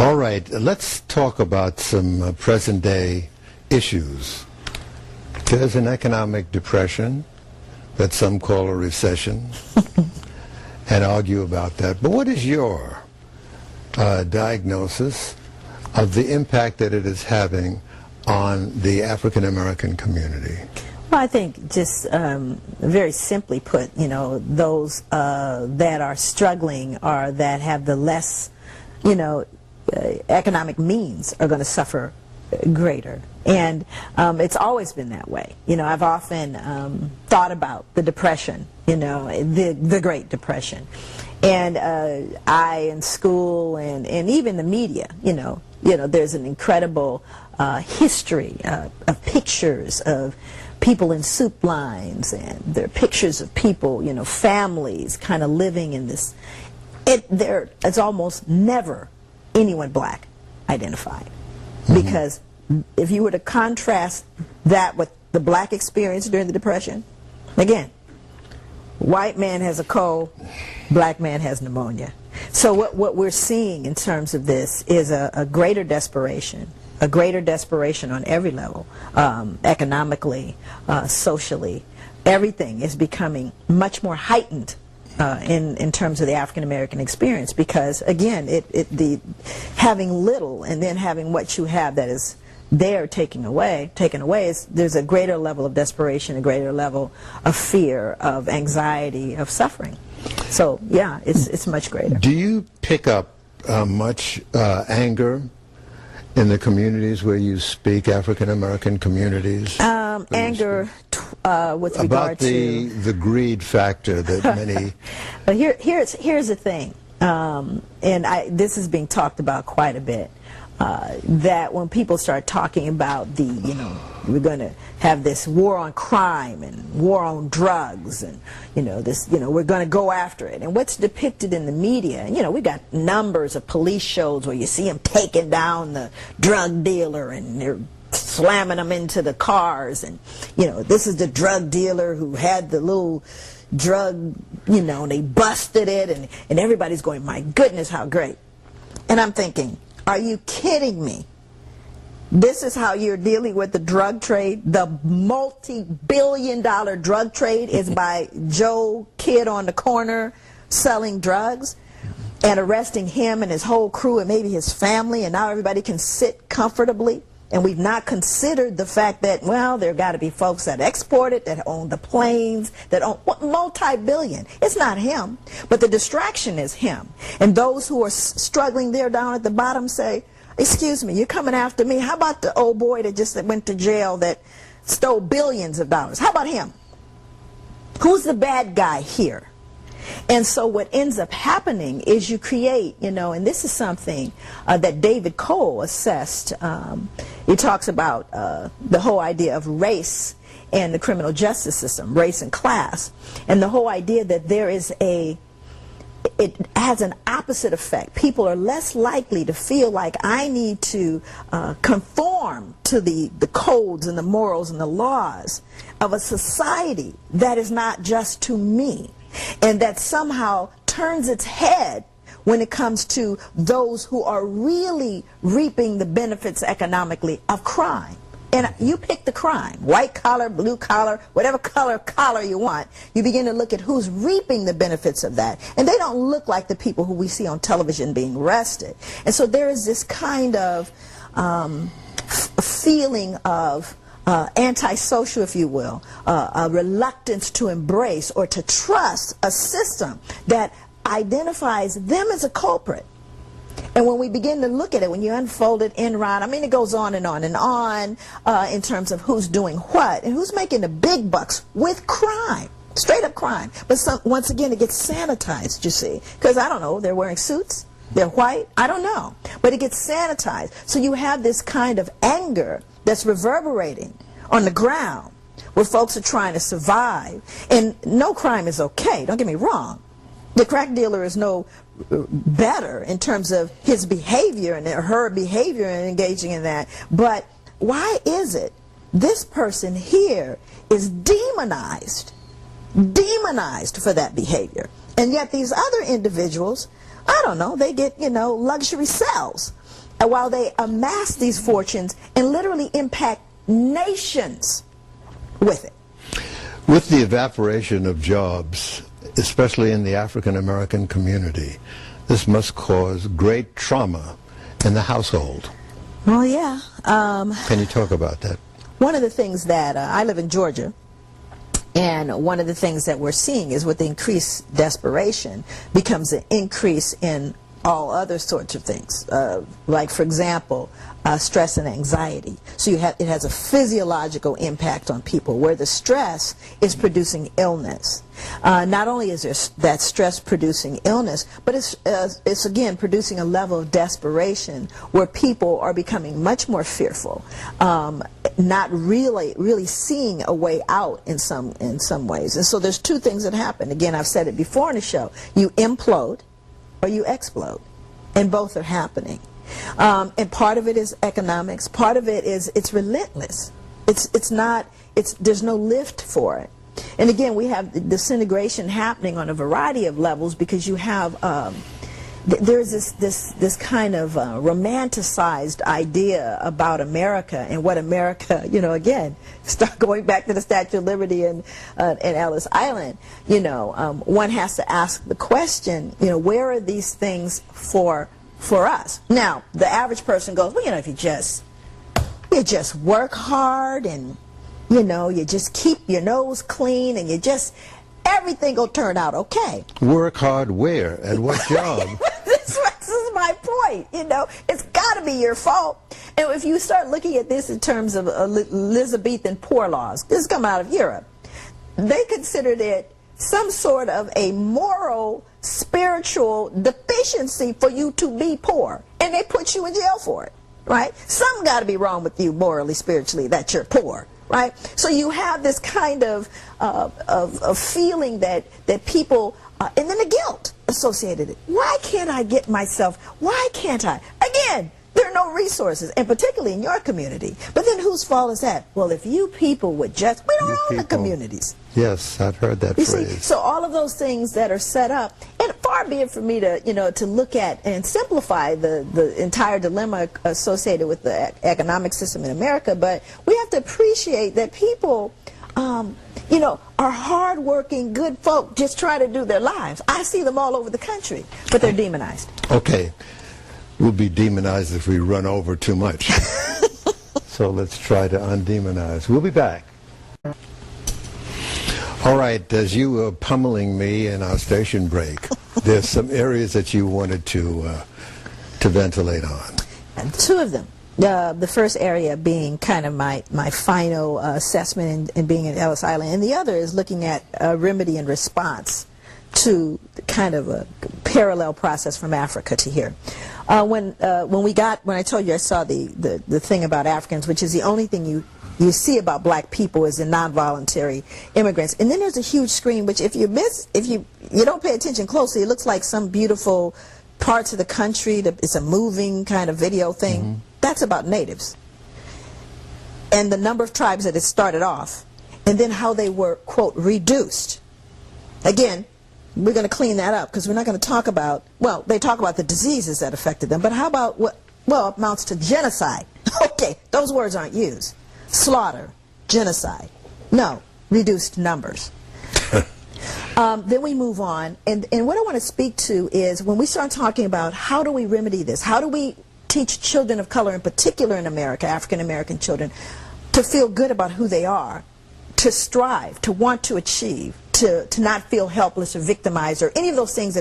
All right, let's talk about some present-day issues. There's an economic depression that some call a recession and argue about that. But what is your diagnosis of the impact that it is having on the African American community? Well, I think just very simply put, you know, those that are struggling or that have the less, you know, economic means are going to suffer greater. And it's always been that way. You know, I've often thought about the Depression, you know, the Great Depression. And I in school and even the media, you know, there's an incredible history of pictures of people in soup lines, and there are pictures of people, you know, families kind of living in this. It's almost never anyone black identified. Because if you were to contrast that with the black experience during the Depression, again, white man has a cold, black man has pneumonia. So what we're seeing in terms of this is a greater desperation on every level, economically, socially. Everything is becoming much more heightened in terms of the African American experience, because again, having little and then having what you have that is there taken away is, there's a greater level of desperation, a greater level of fear, of anxiety, of suffering. So yeah, it's much greater. Do you pick up much anger in the communities where you speak, African American communities? Anger with regard to the greed factor that many. But here's the thing, and this is being talked about quite a bit. That when people start talking about we're going to have this war on crime and war on drugs, and we're going to go after it, and what's depicted in the media, we got numbers of police shows where you see them taking down the drug dealer and they're slamming them into the cars, and this is the drug dealer who had the little drug, and they busted it, and everybody's going, my goodness, how great. And I'm thinking, are you kidding me? This is how you're dealing with the drug trade? The multi-billion-dollar drug trade is by Joe Kid on the corner selling drugs and arresting him and his whole crew and maybe his family, and now everybody can sit comfortably. And we've not considered the fact that, well, there got to be folks that export it, that own the planes, that own multi-billion. It's not him, but the distraction is him. And those who are struggling there down at the bottom say, excuse me, you're coming after me. How about the old boy that just went to jail that stole billions of dollars? How about him? Who's the bad guy here? And so what ends up happening is you create, and this is something that David Cole assessed. He talks about the whole idea of race and the criminal justice system, race and class, and the whole idea that it has an opposite effect. People are less likely to feel like I need to conform to the codes and the morals and the laws of a society that is not just to me, and that somehow turns its head when it comes to those who are really reaping the benefits economically of crime. And you pick the crime, white collar, blue collar, whatever collar you want. You begin to look at who's reaping the benefits of that. And they don't look like the people who we see on television being arrested. And so there is this kind of feeling of antisocial, if you will, a reluctance to embrace or to trust a system that identifies them as a culprit. And when we begin to look at it, when you unfold it in round, I mean, it goes on and on and on in terms of who's doing what and who's making the big bucks with crime, straight up crime. But once again, it gets sanitized, you see, because I don't know, they're wearing suits, they're white, I don't know, but it gets sanitized. So you have this kind of anger that's reverberating on the ground where folks are trying to survive. And no crime is okay, don't get me wrong. The crack dealer is no better in terms of his behavior and her behavior and engaging in that. But why is it this person here is demonized for that behavior? And yet these other individuals, I don't know, they get, luxury cells. while they amass these fortunes and literally impact nations with it. With the evaporation of jobs, especially in the African American community, this must cause great trauma in the household. Well, yeah. Can you talk about that? One of the things that I live in Georgia, and one of the things that we're seeing is with the increased desperation becomes an increase in all other sorts of things, like, for example, stress and anxiety. So it has a physiological impact on people where the stress is producing illness. Not only is there that stress producing illness, but it's again producing a level of desperation where people are becoming much more fearful, not really seeing a way out in some ways. And so there's two things that happen. Again, I've said it before in the show: you implode or you explode, and both are happening. And part of it is economics. Part of it is it's relentless. There's no lift for it. And again, we have the disintegration happening on a variety of levels because you have there's this kind of romanticized idea about America and what America, again, start going back to the Statue of Liberty and Ellis Island. One has to ask the question, where are these things for us? Now, the average person goes, well, if you just work hard and you just keep your nose clean and everything will turn out okay. Work hard where? At what job? This is my point. It's got to be your fault. And if you start looking at this in terms of Elizabethan poor laws, this is coming out of Europe, they considered it some sort of a moral, spiritual deficiency for you to be poor, and they put you in jail for it, right? Something got to be wrong with you morally, spiritually, that you're poor. Right? So you have this kind of feeling that people, and then the guilt associated with it. Why can't I get myself, why can't I? Again, there are no resources, and particularly in your community. But then whose fault is that? Well, if you people would just, we don't own the communities. Yes, I've heard that phrase. See, so all of those things that are set up, and far be it for me to, to look at and simplify the entire dilemma associated with the economic system in America, but we have to appreciate that people, are hardworking, good folk just trying to do their lives. I see them all over the country, but they're demonized. Okay. We'll be demonized if we run over too much. So let's try to undemonize. We'll be back. All right, as you were pummeling me in our station break, there's some areas that you wanted to ventilate on. And two of them. The first area being kind of my final assessment in being in Ellis Island, and the other is looking at remedy and response to kind of a parallel process from Africa to here. When I told you I saw the thing about Africans, which is the only thing you see about black people is the non-voluntary immigrants, and then there's a huge screen which if you don't pay attention closely, it looks like some beautiful parts of the country. It's a moving kind of video thing. Mm-hmm. That's about natives and the number of tribes that it started off, and then how they were, quote, reduced. Again, we're going to clean that up because we're not going to talk about, well, they talk about the diseases that affected them, but how about what, well, amounts to genocide? Okay, those words aren't used. Slaughter, genocide. No, reduced numbers. Then we move on, and what I want to speak to is when we start talking about how do we remedy this, how do we teach children of color, in particular in America, African American children, to feel good about who they are, to strive, to want to achieve, to not feel helpless or victimized or any of those things that